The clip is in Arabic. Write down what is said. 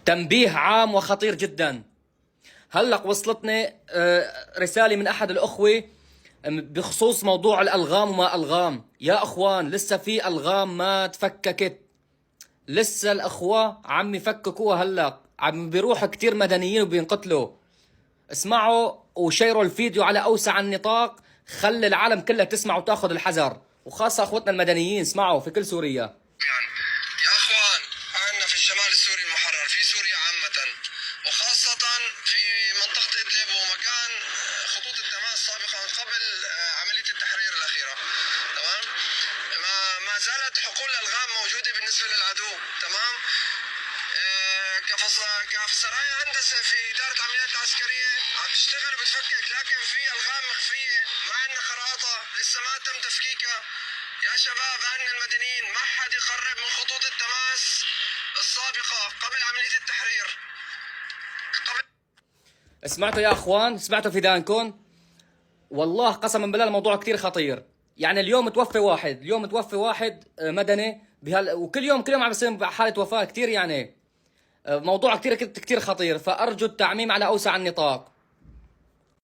تنبيه عام وخطير جدا. هلق وصلتني رسالة من أحد الأخوة بخصوص موضوع الألغام وما ألغام. يا أخوان، لسه في ألغام ما تفككت، لسه الأخوة عم يفككوها. هلق عم بيروح كتير مدنيين وبينقتلوا. اسمعوا وشيروا الفيديو على أوسع النطاق، خلي العالم كلها تسمع وتاخذ الحذر، وخاصة أخوتنا المدنيين. اسمعوا في كل سوريا. يا اخوان، عندنا في الشمال السوري المحرر، في سوريا عامة وخاصة في منطقة ادلب ومكان خطوط التماس سابقا قبل عملية التحرير الأخيرة. تمام؟ ما زالت حقول الألغام موجودة بالنسبة للعدو. تمام؟ كسرايا هندسة في إدارة العمليات العسكرية عم تشتغل وبتفكك، لكن في ألغام مخفية ما عندنا خرائطها لسه ما تم تفكيكها. يا شباب، عندنا المدنيين ما حد يقرب من خطوط التماس السابقة قبل عملية التحرير. سمعتوا يا اخوان؟ سمعتوا في دانكم؟ والله قسما بالله الموضوع كتير خطير. يعني اليوم توفي واحد، اليوم توفي واحد مدني وكل يوم عم بيصير حالة وفاة كتير. يعني موضوع كتير خطير. فأرجو التعميم على أوسع النطاق.